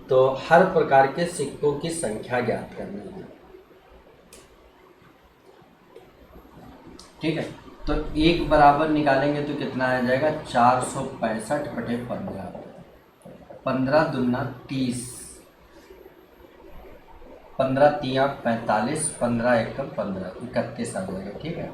तो हर प्रकार के सिक्कों की संख्या ज्ञात करनी है। ठीक है, तो 1 बराबर निकालेंगे तो कितना आ जाएगा, 465/15, 15 दूना 30, 15 तिया 45, 15 एकम 15, 31 आ जाएगा। ठीक है,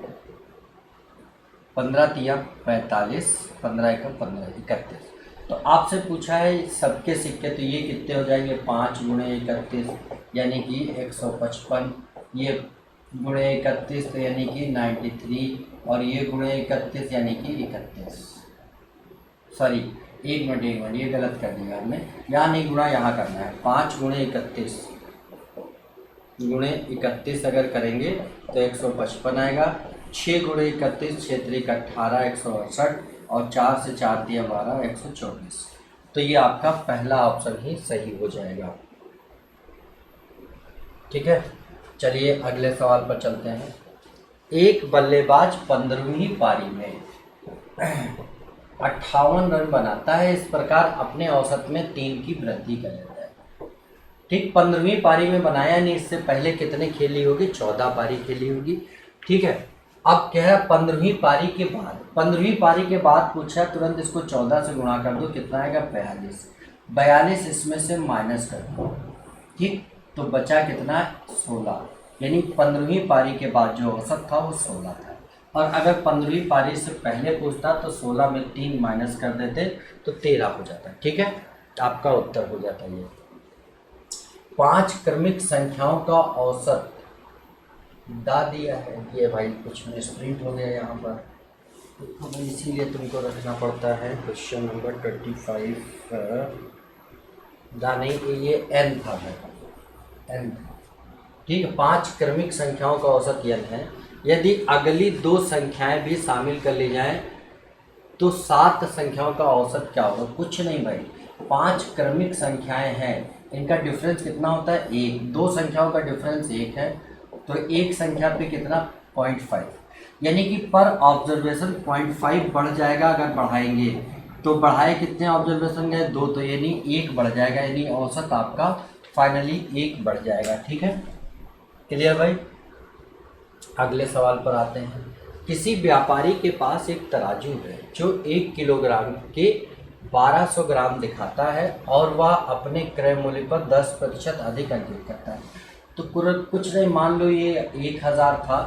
15 तिया 45, 15 एकम 15, 31। तो आपसे पूछा है सबके सिक्के, तो ये कितने हो जाएंगे, 5 गुणे 31 यानी कि 155, ये गुणे 31 तो यानी कि 93, और ये गुणे 31 यानी कि 31। सॉरी, एक मिनट ये गलत कर दिया हमने, यहाँ नहीं गुणा यहाँ करना है। 5 गुणे 31 गुणे 31 अगर करेंगे तो 155 आएगा। 6 गुणे 31, 6 त्रिक 18, 168, और 4 से 4 दिया 12, 124। तो ये आपका पहला ऑप्शन ही सही हो जाएगा। ठीक है, चलिए अगले सवाल पर चलते हैं। एक बल्लेबाज 15वीं पारी में 58 रन बनाता है, इस प्रकार अपने औसत में 3 की वृद्धि कर लेता है। ठीक, 15वीं पारी में बनाया नहीं, इससे पहले कितने खेली होगी, 14 पारी खेली होगी। ठीक है, अब क्या है, 15वीं पारी के बाद, 15वीं पारी के बाद पूछा, तुरंत इसको 14 से गुणा कर दो, कितना आएगा, 42, 42 इसमें से माइनस कर दो। ठीक, तो बचा कितना, 16, यानी 15वीं पारी के बाद जो औसत था वो 16 था। और अगर 15वीं पारी से पहले पूछता तो 16 में 3 माइनस कर देते तो 13 हो जाता। ठीक है, आपका उत्तर हो जाता ये। 5 क्रमिक संख्याओं का औसत दा दिया है। ये भाई कुछ मिसप्रिंट हो गया यहाँ पर, तो इसीलिए तुमको रखना पड़ता है। क्वेश्चन नंबर 25 दा नहीं, ये एन था भाई, एन। ठीक है, 5 क्रमिक संख्याओं का औसत एन है। यदि अगली 2 संख्याएं भी शामिल कर ली जाएं तो 7 संख्याओं का औसत क्या होगा? कुछ नहीं भाई, 5 क्रमिक संख्याएं हैं, इनका डिफरेंस कितना होता है? 1। 2 संख्याओं का डिफरेंस 1 है, तो एक संख्या पे कितना? 0.5, यानी कि पर ऑब्जर्वेशन 0.5 बढ़ जाएगा। अगर बढ़ाएंगे तो बढ़ाए कितने ऑब्जर्वेशन गए? 2, तो यानी 1 बढ़ जाएगा, यानी औसत आपका फाइनली 1 बढ़ जाएगा। ठीक है, क्लियर भाई? अगले सवाल पर आते हैं। किसी व्यापारी के पास एक तराजू है जो 1 किलोग्राम के 1200 ग्राम दिखाता है और वह अपने क्रय मूल्य पर 10% अधिक अंकित करता है। तो कुछ नहीं, मान लो ये 1000 था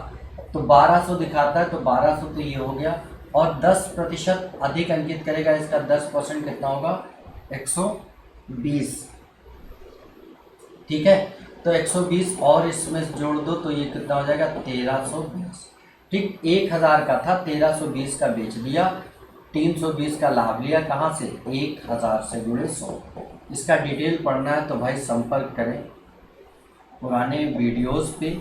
तो 1200 दिखाता है, तो 1200 तो ये हो गया, और 10% अधिक अंकित करेगा, इसका 10% कितना होगा? 120। ठीक है, तो 120 और इसमें जोड़ दो तो ये कितना हो जाएगा? 1320। ठीक, 1000 का था, 1320 का बेच दिया, 320 का लाभ लिया। कहाँ से? 1000 से गुणे 100। इसका डिटेल पढ़ना है तो भाई संपर्क करें पुराने वीडियोस पे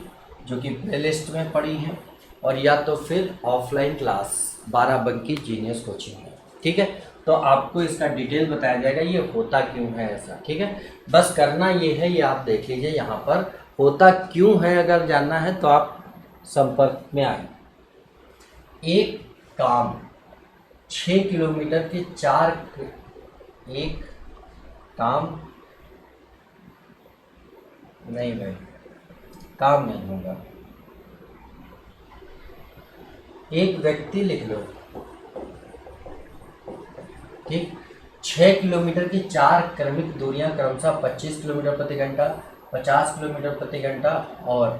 जो कि प्लेलिस्ट में पड़ी हैं, और या तो फिर ऑफलाइन क्लास 12 बंकी जीनियस कोचिंग में। ठीक है, तो आपको इसका डिटेल बताया जाएगा ये होता क्यों है ऐसा। ठीक है, बस करना ये है, ये आप देख लीजिए यहाँ पर होता क्यों है। अगर जानना है तो आप संपर्क में आए। एक काम 6 किलोमीटर के 4 एक काम नहीं भाई, काम नहीं होगा। एक व्यक्ति लिख लो। ठीक, 6 किलोमीटर की 4 क्रमिक दूरियां क्रमशः 25 किलोमीटर प्रति घंटा, 50 किलोमीटर प्रति घंटा और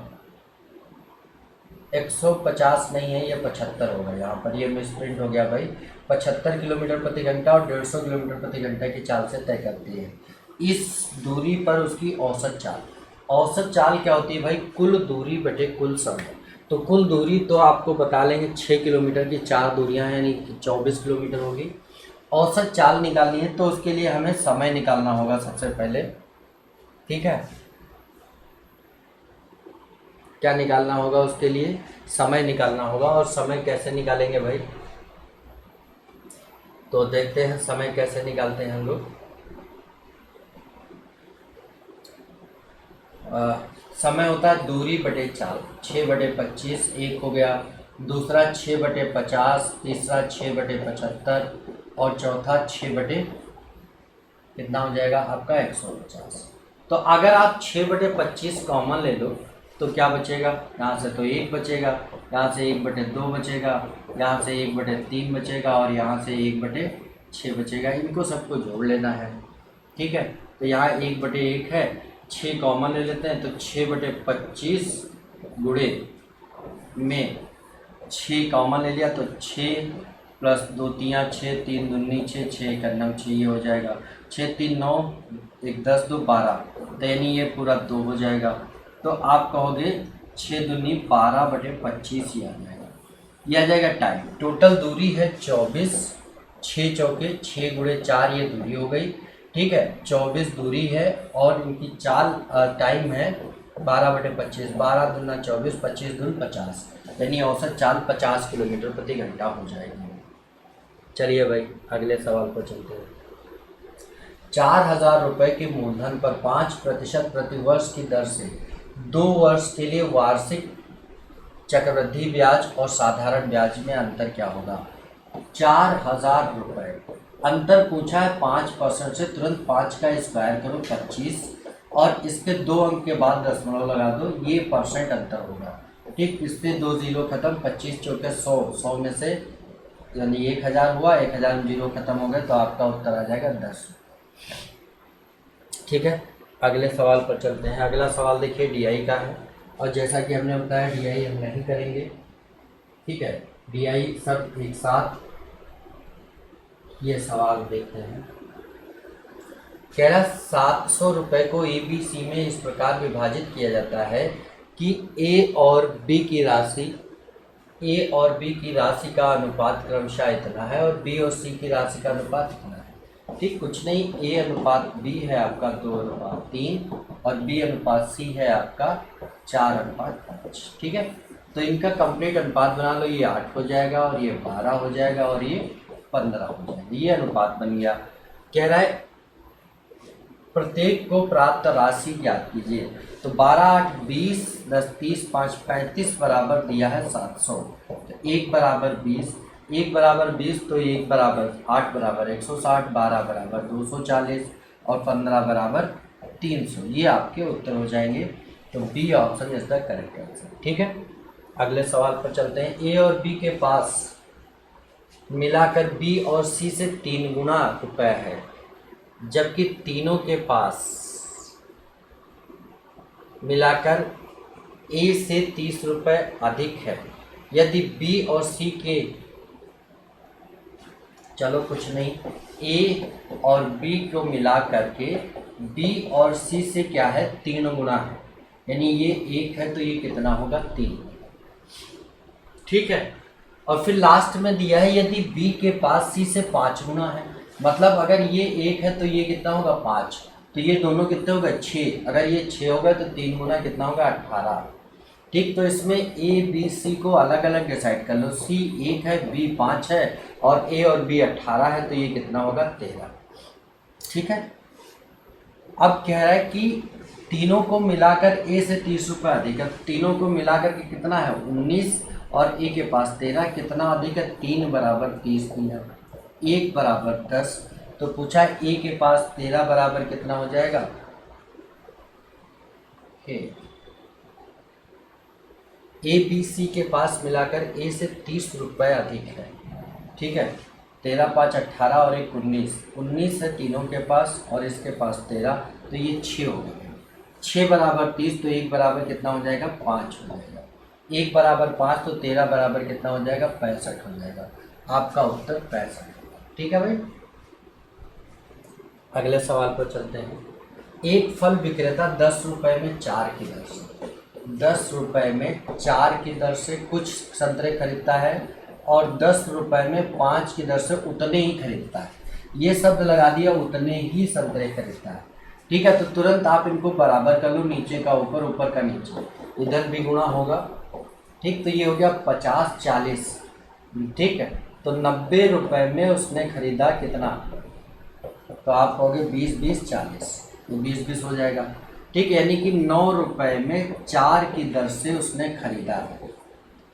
150 नहीं है, ये 75 होगा। यहाँ पर ये मिसप्रिंट हो गया भाई। 75 किलोमीटर प्रति घंटा और 150 किलोमीटर प्रति घंटा की चाल से तय करती है। इस दूरी पर उसकी औसत चाल। औसत चाल क्या होती है भाई? कुल दूरी बटे कुल समय। तो कुल दूरी तो आपको बता लेंगे, 6 किलोमीटर की 4 दूरियां हैं, यानी 24 किलोमीटर होगी। औसत चाल निकालनी है तो उसके लिए हमें समय निकालना होगा सबसे पहले। ठीक है, क्या निकालना होगा? उसके लिए समय निकालना होगा। और समय कैसे निकालेंगे भाई? तो देखते हैं समय कैसे निकालते हैं हम लोग। समय होता है दूरी बटे चाल। 6/25 एक हो गया, दूसरा 6/50, तीसरा 6/75 और चौथा 6 कितना हो जाएगा आपका? 150। तो अगर आप 6/25 कॉमन ले लो तो क्या बचेगा? यहाँ से तो 1 बचेगा, यहाँ से 1/2 बचेगा, यहाँ से 1/3 बचेगा और यहाँ से 1/6 बचेगा। इनको सबको जोड़ लेना है। ठीक है, तो यहाँ 1/1 है, 6 कॉमन ले लेते हैं तो 6/25 गुणे में 6 कॉमन ले लिया तो 6 प्लस 2 3 6, 3 दूनी 6, 6 का 9, 6 ये हो जाएगा। 6 3 9, 1 10 2 12, तो यानी ये पूरा 2 हो जाएगा। तो आप कहोगे 6 दूनी 12/25 ही आ जाएगा। ये आ जाएगा टाइम। टोटल दूरी है 24, 6 चौके 6 गुणे 4 ये दूरी हो गई। ठीक है, 24 दूरी है और इनकी चाल टाइम है 12/25, 12 दूना 24, 25 दून 50, यानी औसत चाल 50 किलोमीटर प्रति घंटा हो जाएगी। चलिए भाई अगले सवाल पर चलते हैं। 4000 रुपये के मूलधन पर 5% प्रतिवर्ष की दर से 2 वर्ष के लिए वार्षिक चक्रवृद्धि ब्याज और साधारण ब्याज में अंतर क्या होगा? 4000 रुपये, अंतर पूछा है 5% से, तुरंत 5 का स्क्वायर करो 25 और इसके 2 अंक के बाद दशमलव लगा दो, ये परसेंट अंतर होगा। ठीक, इससे 2 जीरो खत्म, 25 चौके 100, 100 में से यानी 1000 हुआ, 1000 में जीरो खत्म हो गए तो आपका उत्तर आ जाएगा 10। ठीक है, अगले सवाल पर चलते हैं। अगला सवाल देखिए डीआई का है और जैसा कि हमने बताया डीआई हम नहीं करेंगे। ठीक है, BI सब एक साथ ये सवाल देखते हैं। कह रहा 700 रुपये को ABC में इस प्रकार विभाजित किया जाता है कि A और B की राशि का अनुपात क्रमशः इतना है और B और C की राशि का अनुपात इतना है। ठीक, कुछ नहीं, A अनुपात B है आपका 2:3 और B अनुपात C है आपका 4:5। ठीक है, तो इनका कंप्लीट अनुपात बना लो, ये 8 हो जाएगा और ये 12 हो जाएगा और ये 15 हो जाएगा। ये अनुपात बन गया। कह रहा है प्रत्येक को प्राप्त राशि ज्ञात कीजिए। तो 12, 8, 20, 10, 30, 5, 35 बराबर दिया है 700। तो 1 बराबर 20, 1 बराबर 20 तो 1 बराबर 8 बराबर 160, 12 बराबर 240 और 15 बराबर 300। ये आपके उत्तर हो जाएंगे। तो B option is the correct answer. ठीक है, अगले सवाल पर चलते हैं। ए और बी के पास मिलाकर बी और सी से 3 गुना रुपए है, जबकि तीनों के पास मिलाकर ए से 30 रुपये अधिक है। यदि बी और सी के, चलो कुछ नहीं, ए और बी को मिला करके बी और सी से क्या है 3 गुना है, यानी ये 1 है तो ये कितना होगा 3। ठीक है, और फिर लास्ट में दिया है यदि बी के पास सी से 5 गुना है, मतलब अगर ये 1 है तो ये कितना होगा 5, तो ये दोनों कितने हो गए 6। अगर ये 6 हो गए तो 3 गुना कितना होगा 18। ठीक, तो इसमें ए बी सी को अलग अलग डिसाइड कर लो। सी 1 है, बी 5 है और ए और बी 18 है, तो ये कितना होगा 13। ठीक है, अब कह रहा है कि तीनों को मिलाकर ए से 30 रुपये अधिक है। तीनों को मिलाकर के कितना है 19 और ए के पास 13, कितना अधिक है 3 बराबर 30 दिया, 1 बराबर 10। तो पूछा ए के पास 13 बराबर कितना हो जाएगा, ए बी सी के पास मिलाकर ए से 30 रुपये अधिक है। ठीक है, 13, 5, 18 और 1, 19 है तीनों के पास और इसके पास 13, तो ये 6 हो गया। 6 बराबर 30 तो 1 बराबर कितना हो जाएगा 5 हो जाएगा। 1 बराबर 5 तो 13 बराबर कितना हो जाएगा 65 हो जाएगा। आपका उत्तर 65। ठीक है भाई, अगले सवाल पर चलते हैं। एक फल विक्रेता 10 रुपये में 4 की दर से 10 रुपये में 4 की दर से कुछ संतरे खरीदता है और 10 रुपये में 5 की दर से उतने ही खरीदता है। ये शब्द लगा दिया, उतने ही संतरे खरीदता है। ठीक है, तो तुरंत आप इनको बराबर कर लो, नीचे का ऊपर, ऊपर का नीचे, इधर भी गुणा होगा। ठीक, तो ये हो गया 50, 40। ठीक है, तो 90 रुपये में उसने खरीदा कितना, तो आप कहोगे 20, 20, 40, तो 20, 20 हो जाएगा। ठीक, यानी कि 9 रुपये में 4 की दर से उसने खरीदा है।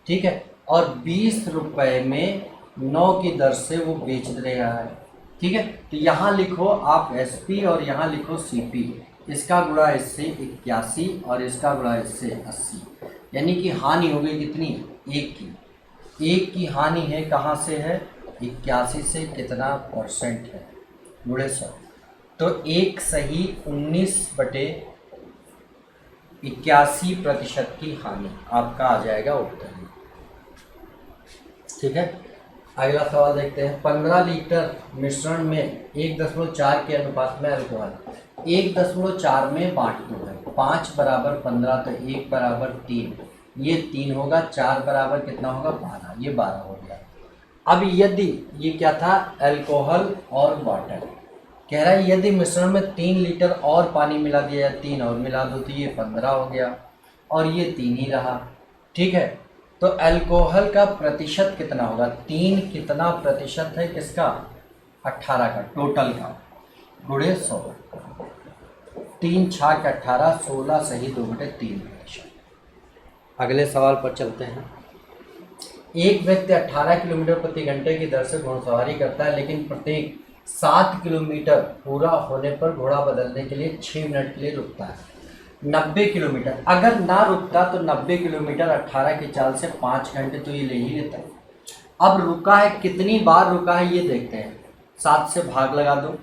ठीक है, और 20 रुपये में 9 की दर से वो बेच रहा है। ठीक है, तो यहाँ लिखो आप SP और यहाँ लिखो CP। इसका गुणा इससे 81 और इसका गुणा इससे 80, यानी कि हानि हो गई कितनी 1 की। 1 की हानि है, कहाँ से है 81 से, कितना % है गुणे 100, तो 1 सही 19/81% की हानि आपका आ जाएगा उत्तर। ठीक है, अगला सवाल देखते हैं। 15 लीटर मिश्रण में 1.4 के अनुपात में अल्कोहल 1.4 में बांट दो है। 5 बराबर 15 तो 1 बराबर 3, ये 3 होगा, 4 बराबर कितना होगा 12, ये 12 हो गया। अब यदि ये क्या था अल्कोहल और वाटर, कह रहा है यदि मिश्रण में 3 लीटर और पानी मिला दिया, 3 और मिला दो तो ये 15 हो गया और ये 3 ही रहा। ठीक है, तो अल्कोहल का प्रतिशत कितना होगा, 3 कितना प्रतिशत है किसका 18 का टोटल का, गुणे 100, 3 छाक 18, 16 सही 2/3%। अगले सवाल पर चलते हैं। एक व्यक्ति 18 किलोमीटर प्रति घंटे की दर से घुड़सवारी करता है, लेकिन प्रत्येक 7 किलोमीटर पूरा होने पर घोड़ा बदलने के लिए 6 मिनट के लिए रुकता है। 90 किलोमीटर अगर ना रुकता तो 90 किलोमीटर 18 की चाल से 5 घंटे तो ये ले ही लेता। अब रुका है, कितनी बार रुका है ये देखते हैं। 7 से भाग लगा दो,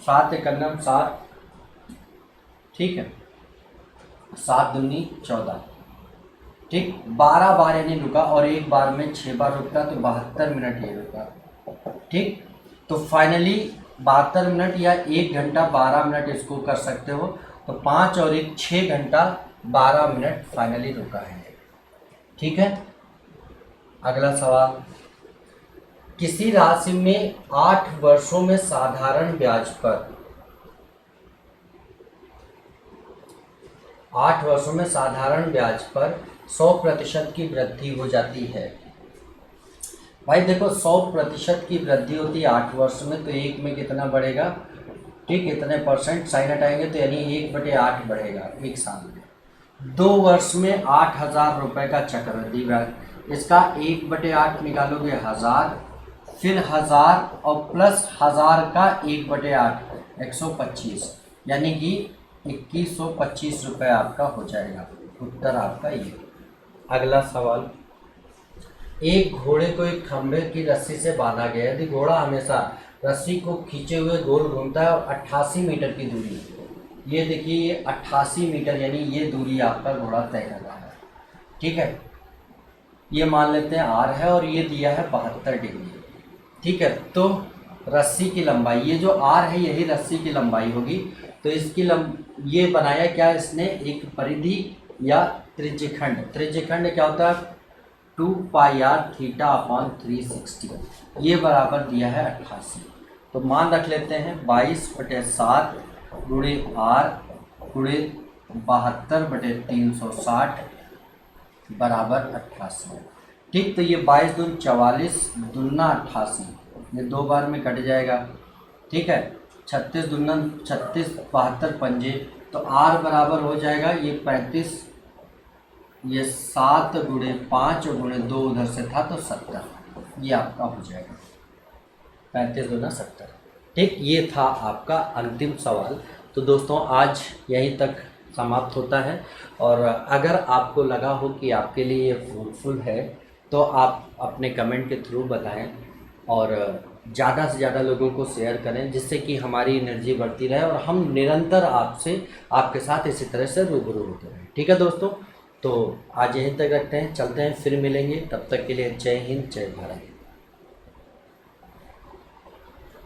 7 एकम 7, ठीक है, 7 दूनी 14, ठीक, 12 बार यानी रुका और एक बार में 6 बार रुकता तो 72 मिनट ये रुका। ठीक, तो फाइनली 72 मिनट या 1 घंटा 12 मिनट इसको कर सकते हो, तो 5 और 1 6 घंटा 12 मिनट फाइनली रुका है। ठीक है, अगला सवाल, किसी राशि में 8 वर्षों में साधारण ब्याज पर 8 वर्षों में साधारण ब्याज पर 100% की वृद्धि हो जाती है। भाई देखो 100% की वृद्धि होती है 8 वर्ष में, तो एक में कितना बढ़ेगा, ठीक, इतने परसेंट साइन हटाएंगे तो यानी 1/8 बढ़ेगा एक साल में। 2 वर्ष में 8,000 रुपये का चक्रवृद्धि ब्याज, इसका 1/8 निकालोगे 1000, फिर 1000 और प्लस 1000 का 1/8 125, यानी कि 2125 रुपये आपका हो जाएगा। उत्तर आपका ये। अगला सवाल, एक घोड़े को एक खंभे की रस्सी से बांधा गया, यदि घोड़ा हमेशा रस्सी को खींचे हुए गोल घूमता है और 88 मीटर की दूरी, ये देखिए ये 88 मीटर यानी ये दूरी आपका घोड़ा तय कर रहा है। ठीक है, ये मान लेते हैं आर है और ये दिया है 72 डिग्री। ठीक है, तो रस्सी की लंबाई, ये जो आर है यही रस्सी की लंबाई होगी, तो इसकी ये बनाया क्या इसने, एक परिधि या त्रिज्यखंड। त्रिज्यखंड क्या होता है, 2πr थीटा अपॉन 360, ये बराबर दिया है 88। तो मान रख लेते हैं 22/7 गुणे आर गुणे 72/360 बराबर 88। ठीक, तो ये 22 दूनी 44 दूना 88, ये 2 बार में कट जाएगा। ठीक है, 36 दूना 36, 72 पंजे, तो आर बराबर हो जाएगा ये 35, ये 7 गुणे 5 गुणे 2 उधर से था तो 70, ये आपका हो जाएगा 35 दूना 70। ठीक, ये था आपका अंतिम सवाल। तो दोस्तों आज यहीं तक समाप्त होता है, और अगर आपको लगा हो कि आपके लिए ये फ्रूटफुल है तो आप अपने कमेंट के थ्रू बताएं और ज़्यादा से ज़्यादा लोगों को शेयर करें, जिससे कि हमारी एनर्जी बढ़ती रहे और हम निरंतर आपके साथ इसी तरह से रूबरू होते रहें। ठीक है दोस्तों, तो आज यहीं तक रखते हैं, चलते हैं, फिर मिलेंगे, तब तक के लिए जय हिंद जय भारत।